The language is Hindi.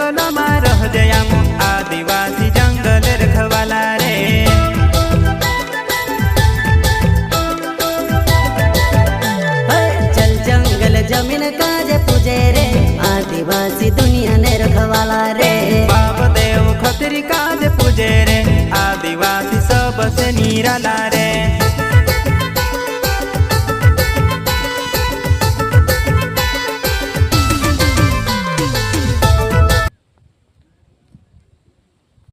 जंगल में रह जयाम आदिवासी जंगल रखवाला रे। चल जंगल जमीन काजे पूजे रे आदिवासी दुनिया ने रखवाला रे। बाप देव खतरी काज पूजे रे आदिवासी सबसे निराला रे।